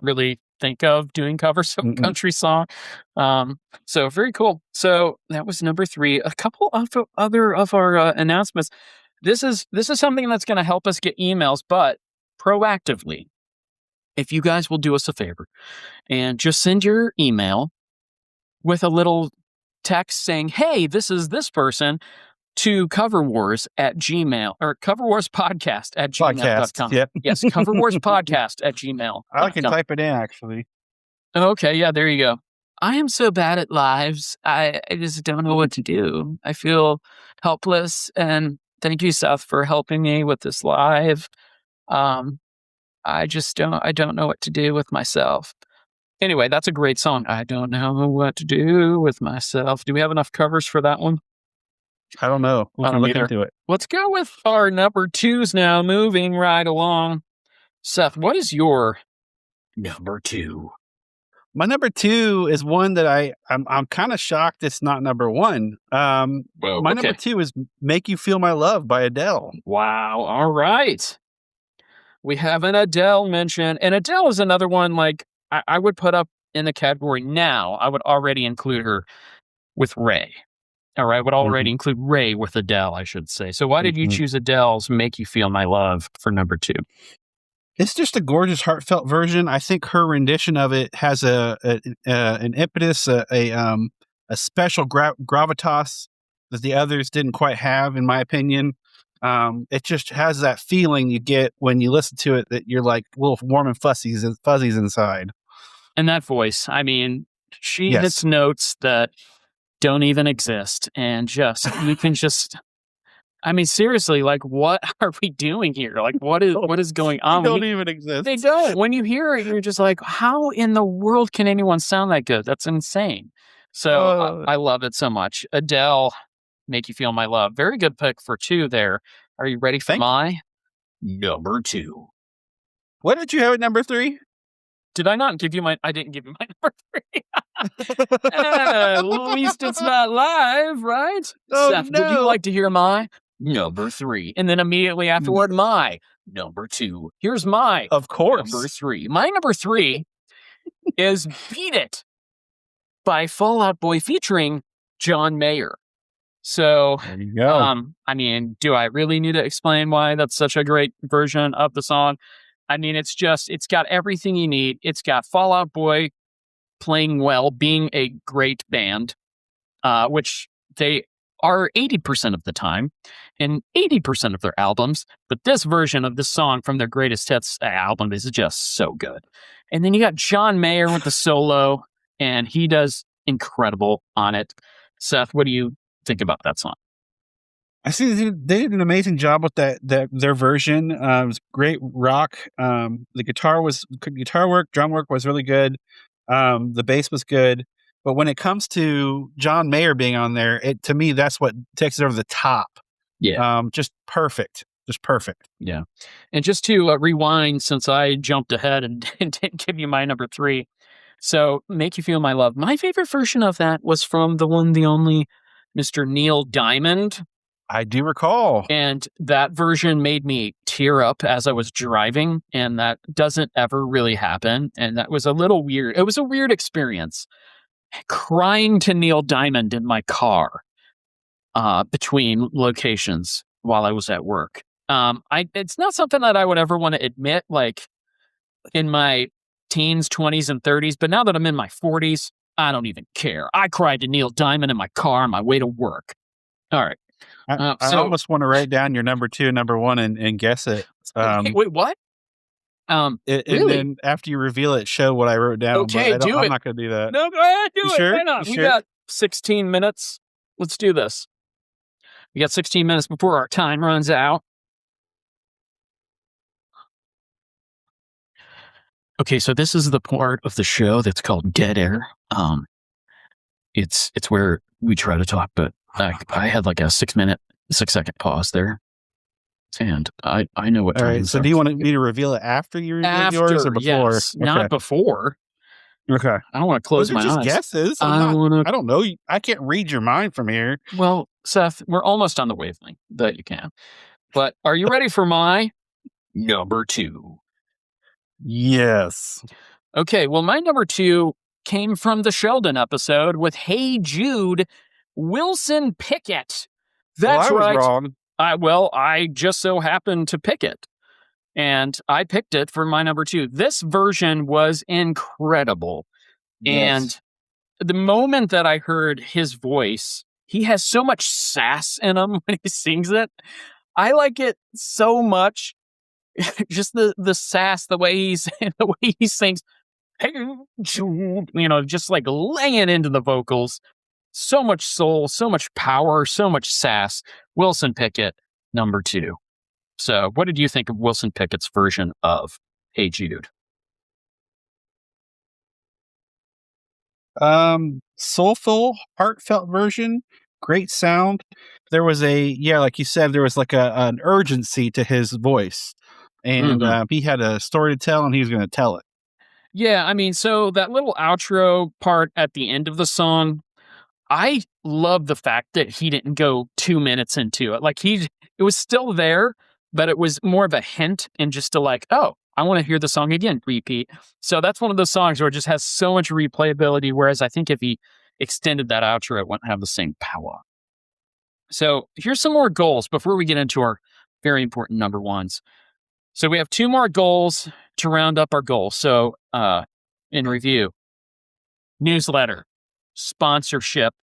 really think of doing covers of a country song. So very cool. So that was number 3. A couple of other of our announcements. This is something that's going to help us get emails, but proactively, if you guys will do us a favor and just send your email with a little text saying, hey, this is this person, to coverwars@gmail or coverwarspodcast@gmail.com. Yep. Yes, coverwarspodcast@gmail. I can type it in, actually. Okay, yeah, there you go. I am so bad at lives. I just don't know what to do. I feel helpless, and thank you, Seth, for helping me with this live. I don't know what to do with myself. Anyway, that's a great song. I don't know what to do with myself. Do we have enough covers for that one? I don't know. We can look into it. Let's go with our number 2s now, moving right along. Seth, what is your number 2? My number 2 is one that I'm kind of shocked it's not number 1. Number 2 is "Make You Feel My Love" by Adele. Wow. All right. We have an Adele mention, and Adele is another one like I would put up in the category now. I would already include her with Ray. Or I would already include Ray with Adele, I should say. So why did you choose Adele's "Make You Feel My Love" for number 2? It's just a gorgeous, heartfelt version. I think her rendition of it has an impetus, a special gravitas that the others didn't quite have, in my opinion. It just has that feeling you get when you listen to it that you're like little warm and fuzzies inside. And that voice, I mean, she hits notes that don't even exist, and you can just. I mean, seriously, like, what are we doing here? Like, what is going on? They don't even exist. They don't. When you hear it, you're just like, how in the world can anyone sound that good? That's insane. So I love it so much. Adele, "Make You Feel My Love." Very good pick for 2 there. Are you ready for my number 2? What did you have at number 3? Did I not give you I didn't give you my number 3. At least it's not live, right? Oh, Seth, would you like to hear my number 3? And then immediately afterward, my number 2. Here's my of course number 3. My number 3 is "Beat It" by Fall Out Boy featuring John Mayer. So, there you go. I mean, do I really need to explain why that's such a great version of the song? I mean, it's got everything you need. It's got Fall Out Boy playing well, being a great band, which they are 80% of the time in 80% of their albums. But this version of this song from their greatest hits album is just so good. And then you got John Mayer with the solo, and he does incredible on it. Seth, what do you think about that song? I see they did an amazing job with their version. It was great rock. The guitar work, drum work was really good. The bass was good. But when it comes to John Mayer being on there, to me, that's what takes it over the top. Yeah. Just perfect. Just perfect. Yeah. And just to rewind, since I jumped ahead and didn't give you my number 3. So, "Make You Feel My Love." My favorite version of that was from the one, the only Mr. Neil Diamond. I do recall. And that version made me tear up as I was driving, and that doesn't ever really happen. And that was a little weird. It was a weird experience. Crying to Neil Diamond in my car between locations while I was at work. It's not something that I would ever want to admit, like in my teens, 20s, and 30s. But now that I'm in my 40s, I don't even care. I cried to Neil Diamond in my car on my way to work. All right. I almost want to write down your number 2 and number 1 and guess it. Wait, what? And really? then after you reveal it, show what I wrote down. Okay, I'm not going to do that. No, go ahead, do it. Sure? Why not? You We sure? got 16 minutes. Let's do this. We got 16 minutes before our time runs out. Okay, so this is the part of the show that's called Dead Air. It's where we try to talk, but I had like a 6-second pause there, and I know what. All right. So do you want me to reveal it after you reveal yours or before? Yes, not before. Okay. I don't want to close Those are my just eyes. guesses. I don't know. I can't read your mind from here. Well, Seth, we're almost on the wavelength that you can. But are you ready for my number 2? Yes. Okay, well, my number 2 came from the Sheldon episode with Hey Jude, Wilson Pickett. Well, That's I was right. wrong. I just so happened to pick it. And I picked it for my number 2. This version was incredible. Yes. And the moment that I heard his voice, he has so much sass in him when he sings it. I like it so much. Just the sass, the way he sings. Hey, Jude, just like laying into the vocals. So much soul, so much power, so much sass. Wilson Pickett, number 2. So, what did you think of Wilson Pickett's version of Hey Jude? Soulful, heartfelt version. Great sound. There was like you said, there was like an urgency to his voice, and he had a story to tell, and he was going to tell it. Yeah, I mean, so that little outro part at the end of the song, I love the fact that he didn't go 2 minutes into it. Like it was still there, but it was more of a hint and just oh, I want to hear the song again, repeat. So that's one of those songs where it just has so much replayability. Whereas I think if he extended that outro, it wouldn't have the same power. So here's some more goals before we get into our very important number 1s. So we have 2 more goals to round up our goals. So in review, newsletter, sponsorship,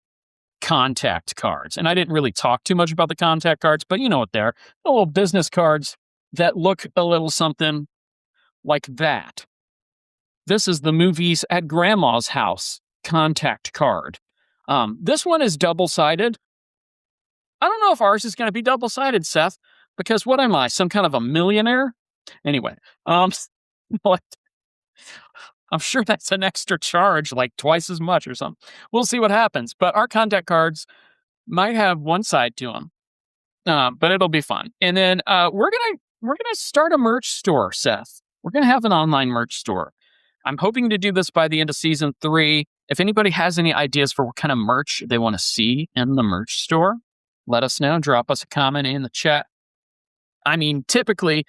contact cards. And I didn't really talk too much about the contact cards, but you know what they're. The little business cards that look a little something like that. This is the Movies at Grandma's House contact card. This one is double-sided. I don't know if ours is going to be double-sided, Seth, because what am I, some kind of a millionaire? Anyway, what? I'm sure that's an extra charge, like twice as much or something. We'll see what happens. But our contact cards might have one side to them, but it'll be fun. And then we're gonna start a merch store, Seth. We're gonna have an online merch store. I'm hoping to do this by the end of season 3. If anybody has any ideas for what kind of merch they want to see in the merch store, let us know. Drop us a comment in the chat. I mean, typically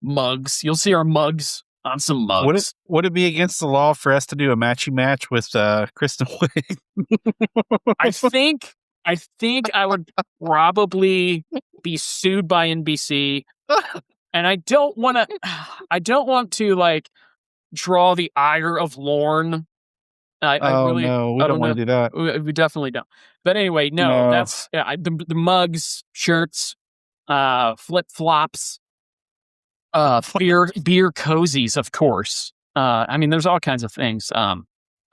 mugs. You'll see our mugs on some mugs. Would it be against the law for us to do a matchy match with Kristen Wiig? I think I would probably be sued by NBC, and I don't want to like draw the ire of Lorne. I no, we don't want to do that. We definitely don't. But anyway, no. That's the mugs, shirts, flip flops. Beer cozies, of course. I mean, there's all kinds of things.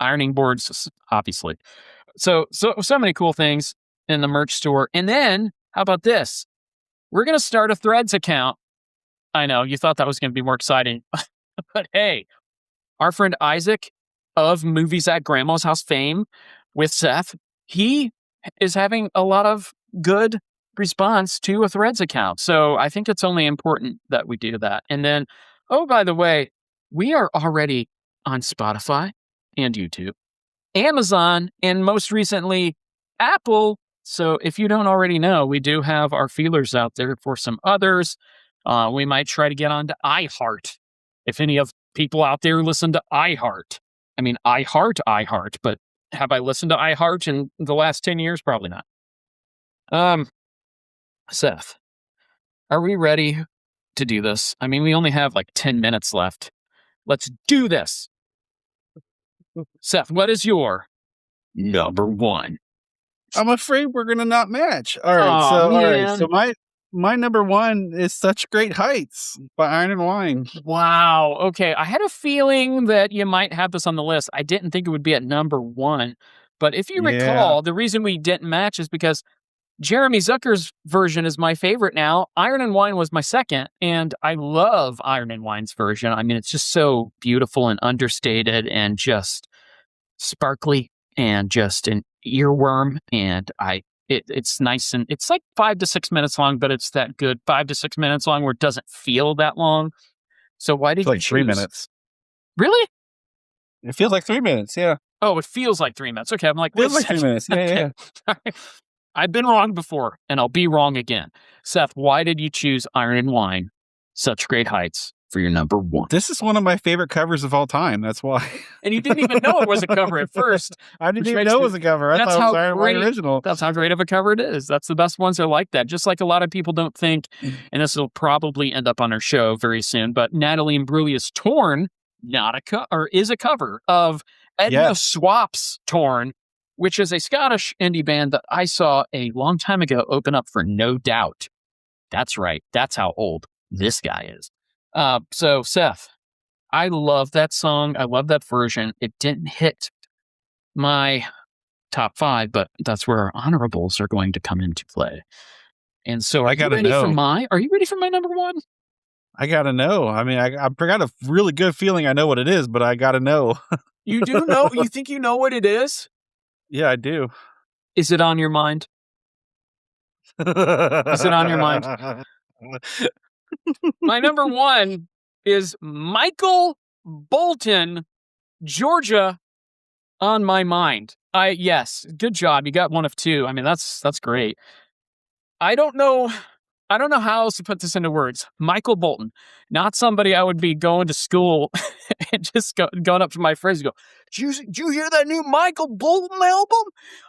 Ironing boards, obviously. So many cool things in the merch store. And then, how about this? We're going to start a Threads account. I know, you thought that was going to be more exciting. But hey, our friend Isaac of Movies at Grandma's House fame with Seth, he is having a lot of good response to a Threads account. So I think it's only important that we do that. And then, oh, by the way, we are already on Spotify and YouTube, Amazon, and most recently, Apple. So if you don't already know, we do have our feelers out there for some others. We might try to get onto iHeart. If any of people out there listen to iHeart. I mean, iHeart, but have I listened to iHeart in the last 10 years? Probably not. Seth, are we ready to do this? I mean, we only have like 10 minutes left. Let's do this. Seth, what is your number 1? I'm afraid we're gonna not match. All right, so my number 1 is Such Great Heights by Iron and Wine. Wow. Okay, I had a feeling that you might have this on the list. I didn't think it would be at number 1, but if you recall, the reason we didn't match is because Jeremy Zucker's version is my favorite now. Iron and Wine was my second, and I love Iron and Wine's version. I mean, it's just so beautiful and understated and just sparkly and just an earworm. And it's nice, and it's like 5 to 6 minutes long, but it's that good 5 to 6 minutes long where it doesn't feel that long. So why did you choose? 3 minutes. Really? It feels like 3 minutes. Yeah. Oh, it feels like 3 minutes. Okay, I'm like, wait Feels a like 3 second. minutes. Yeah, Okay. I've been wrong before, and I'll be wrong again. Seth, why did you choose Iron and Wine, Such Great Heights, for your number one? This is one of my favorite covers of all time. That's why. And you didn't even know it was a cover at first. I didn't even know it was a cover. I thought it was Iron Wine original. That's how great of a cover it is. That's the best ones are like that. Just like a lot of people don't think, and this will probably end up on our show very soon, but Natalie Imbruglia's Torn is a cover of Edna Swap's Torn, which is a Scottish indie band that I saw a long time ago open up for No Doubt. That's right. That's how old this guy is. So, Seth, I love that song. I love that version. It didn't hit my top 5, but that's where our honorables are going to come into play. And so, are you ready for my number one? I gotta know. I mean, I got a really good feeling I know what it is, but I gotta know. You do know? You think you know what it is? Yeah, I do. Is it on your mind? Is it on your mind? My number one is Michael Bolton, Georgia, on My Mind. Yes, good job. You got one of two. I mean, that's great. I don't know how else to put this into words. Michael Bolton, not somebody I would be going to school and just going up to my friends and go, did you hear that new Michael Bolton album?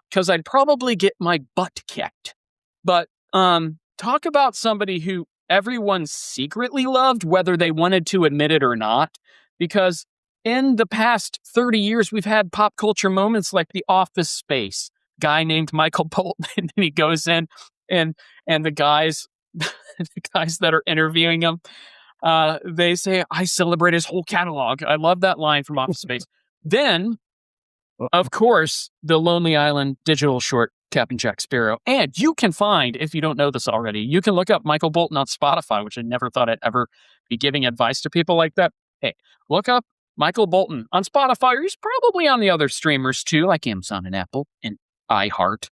Because I'd probably get my butt kicked. But talk about somebody who everyone secretly loved, whether they wanted to admit it or not. Because in the past 30 years, we've had pop culture moments like the Office Space guy named Michael Bolton, and then he goes in and the guys that are interviewing him, they say, I celebrate his whole catalog. I love that line from Office Space. Then, of course, the Lonely Island digital short, Captain Jack Sparrow. And you can find, if you don't know this already, you can look up Michael Bolton on Spotify, which I never thought I'd ever be giving advice to people like that. Hey, look up Michael Bolton on Spotify, or he's probably on the other streamers too, like Amazon and Apple and iHeart.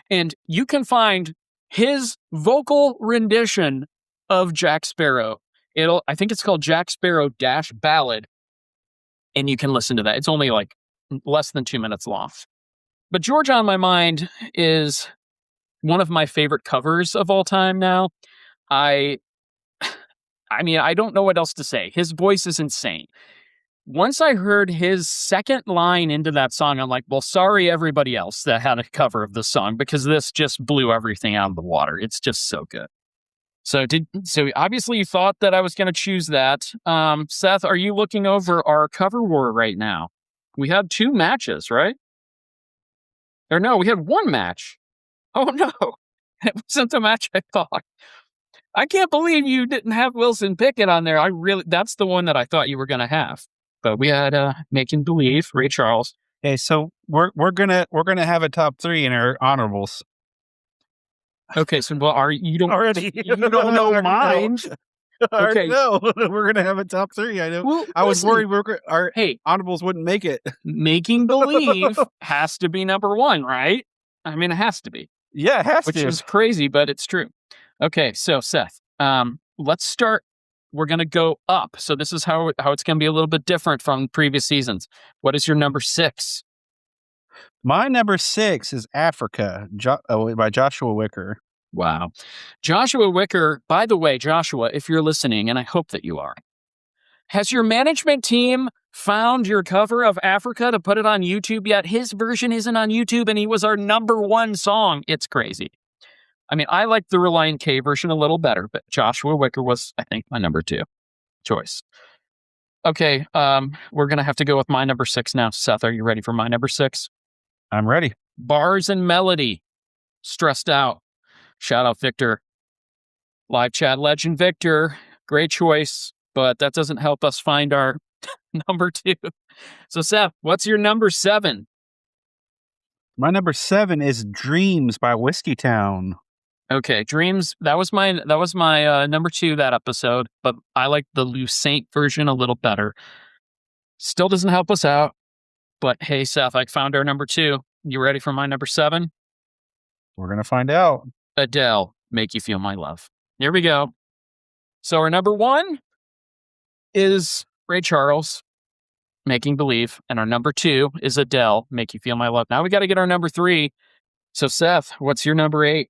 And you can find his vocal rendition of Jack Sparrow. I think it's called Jack Sparrow - Ballad. And you can listen to that. It's only like less than 2 minutes long. But Georgia on My Mind is one of my favorite covers of all time now. I mean, I don't know what else to say. His voice is insane. Once I heard his second line into that song, I'm like, well, sorry everybody else that had a cover of this song, because this just blew everything out of the water. It's just so good. So obviously you thought that I was going to choose that. Seth, are you looking over our cover war right now? We had 2 matches, right? Or no, we had 1 match. Oh no, it wasn't the match I thought. I can't believe you didn't have Wilson Pickett on there. That's the one that I thought you were going to have. But we had Making Believe, Ray Charles. Okay, so we're gonna have a top 3 in our honorables. Okay, so you don't already you don't know mine. Okay, no, we're gonna have a top 3. I know. Well, I was worried our honorables wouldn't make it. Making Believe has to be number 1, right? I mean, it has to be. Yeah, it has to. Which is crazy, but it's true. Okay, so Seth, let's start. We're going to go up. So this is how it's going to be a little bit different from previous seasons. What is your number 6? My number 6 is Africa by Joshua Wicker. Wow. Joshua Wicker, by the way, Joshua, if you're listening, and I hope that you are, has your management team found your cover of Africa to put it on YouTube yet? His version isn't on YouTube, and he was our number 1 song. It's crazy. I mean, I like the Reliant K version a little better, but Joshua Wicker was, I think, my number 2 choice. Okay, we're going to have to go with my number 6 now. Seth, are you ready for my number 6? I'm ready. Bars and Melody, Stressed Out. Shout out Victor. Live chat legend Victor. Great choice, but that doesn't help us find our number 2. So, Seth, what's your number 7? My number 7 is Dreams by Whiskey Town. Okay, Dreams. That was my number 2 that episode, but I like the Lou Saint version a little better. Still doesn't help us out, but hey, Seth, I found our number 2. You ready for my number 7? We're gonna find out. Adele, Make You Feel My Love. Here we go. So our number 1 is Ray Charles. Making Believe. And our number 2 is Adele, Make You Feel My Love. Now we got to get our number 3. So, Seth, what's your number 8?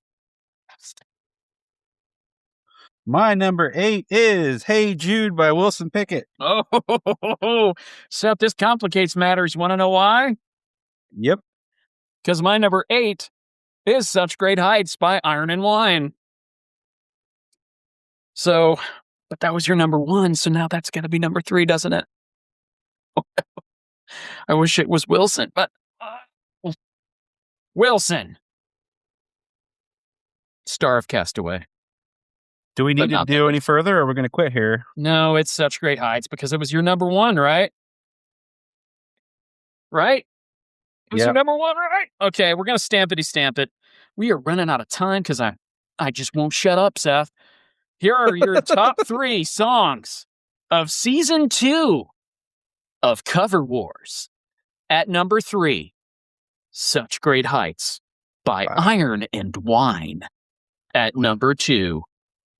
My number 8 is Hey Jude by Wilson Pickett. Oh, Seth, this complicates matters. You want to know why? Yep. Because my number 8 is Such Great Heights by Iron and Wine. So, but that was your number 1, so now that's got to be number 3, doesn't it? I wish it was Wilson, but Wilson, star of Castaway. Do we need to do any further, or we're going to quit here? No, it's Such Great Heights because it was your number 1, right? Right? It was your number 1, right? Okay, we're going to stamp it. We are running out of time because I just won't shut up, Seth. Here are your top 3 songs of season 2 of Cover Wars. At number 3, Such Great Heights by Iron and Wine. At number 2,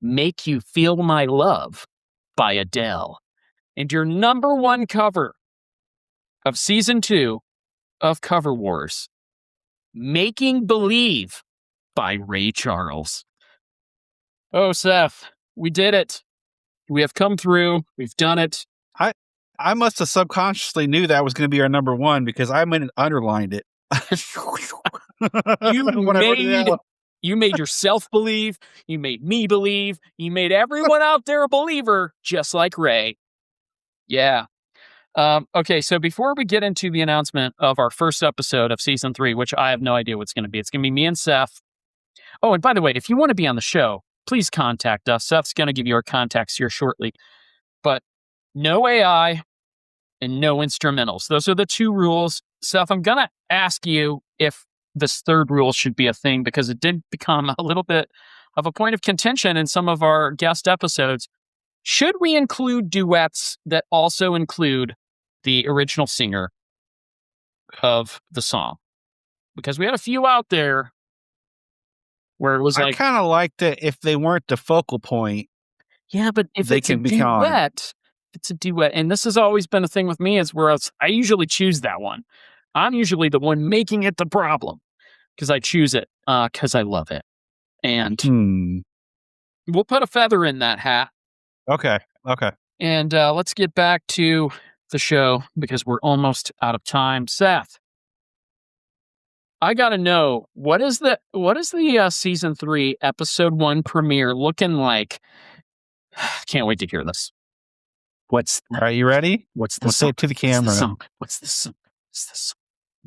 Make You Feel My Love by Adele. And your number 1 cover of season 2 of Cover Wars, Making Believe by Ray Charles. Oh, Seth, we did it. We have come through. We've done it. I must have subconsciously knew that was going to be our number 1 because I underlined it. You made yourself believe. You made me believe. You made everyone out there a believer, just like Ray. Yeah. Okay, so before we get into the announcement of our first episode of season 3, which I have no idea what's going to be, it's going to be me and Seth. Oh, and by the way, if you want to be on the show, please contact us. Seth's going to give you our contacts here shortly. But no AI and no instrumentals. Those are the 2 rules. Seth, I'm going to ask you if this third rule should be a thing because it did become a little bit of a point of contention in some of our guest episodes. Should we include duets that also include the original singer of the song? Because we had a few out there where it was I kind of liked it if they weren't the focal point. Yeah, but if it's a duet, it's a duet. And this has always been a thing with me is where I usually choose that one. I'm usually the one making it the problem because I choose it because I love it. And we'll put a feather in that hat. Okay. And let's get back to the show because we're almost out of time. Seth, I got to know, what is the season 3 episode 1 premiere looking like? Can't wait to hear this. Are you ready? What's the song? Say it to the camera. What's this song?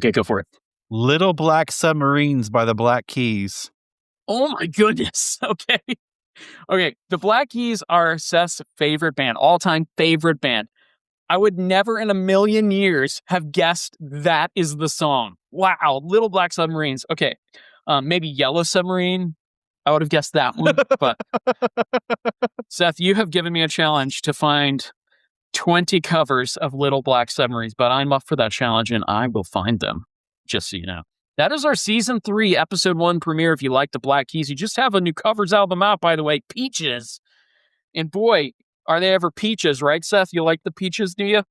Okay, go for it. Little Black Submarines by the Black Keys. Oh my goodness. Okay. The Black Keys are Seth's favorite band, all-time favorite band. I would never in a million years have guessed that is the song. Wow. Little Black Submarines. Okay. Maybe Yellow Submarine. I would have guessed that one. But Seth, you have given me a challenge to find 20 covers of Little Black Submarines, but I'm up for that challenge and I will find them, just so you know. That is our season 3, episode 1 premiere. If you like the Black Keys, you just have a new covers album out, by the way, Peaches. And boy, are they ever peaches, right, Seth? You like the Peaches, do you?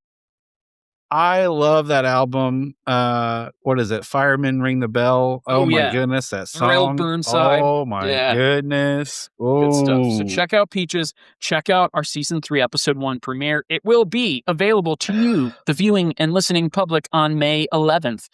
I love that album. What is it? Firemen Ring the Bell. Oh my goodness, that song. Real Burnside. Oh my goodness. Oh. Good stuff. So check out Peaches. Check out our season 3, episode 1 premiere. It will be available to you, the viewing and listening public, on May 11th.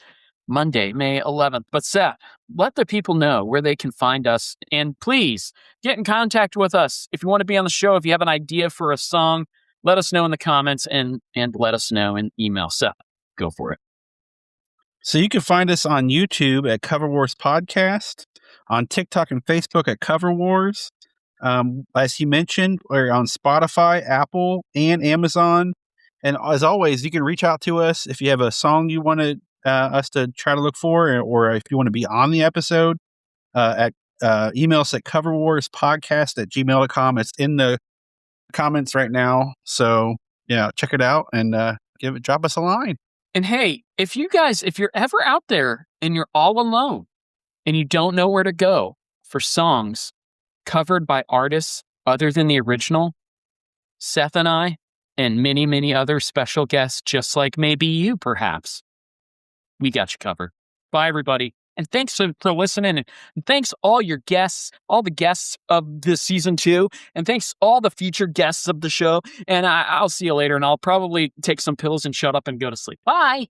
Monday, May 11th. But Seth, let the people know where they can find us. And please get in contact with us. If you want to be on the show, if you have an idea for a song, let us know in the comments and let us know in email. Seth, go for it. So you can find us on YouTube at Cover Wars Podcast, on TikTok and Facebook at Cover Wars. As you mentioned, we're on Spotify, Apple, and Amazon. And as always, you can reach out to us if you have a song you want us to try to look for, or if you want to be on the episode, at email us at coverwarspodcast@gmail.com. It's in the comments right now. So yeah, check it out and drop us a line. And hey, if you're ever out there and you're all alone and you don't know where to go for songs covered by artists other than the original, Seth and I and many, many other special guests, just like maybe you, perhaps. We got you covered. Bye, everybody. And thanks for listening. And thanks all your guests, all the guests of this season 2. And thanks all the future guests of the show. And I'll see you later. And I'll probably take some pills and shut up and go to sleep. Bye.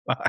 Bye.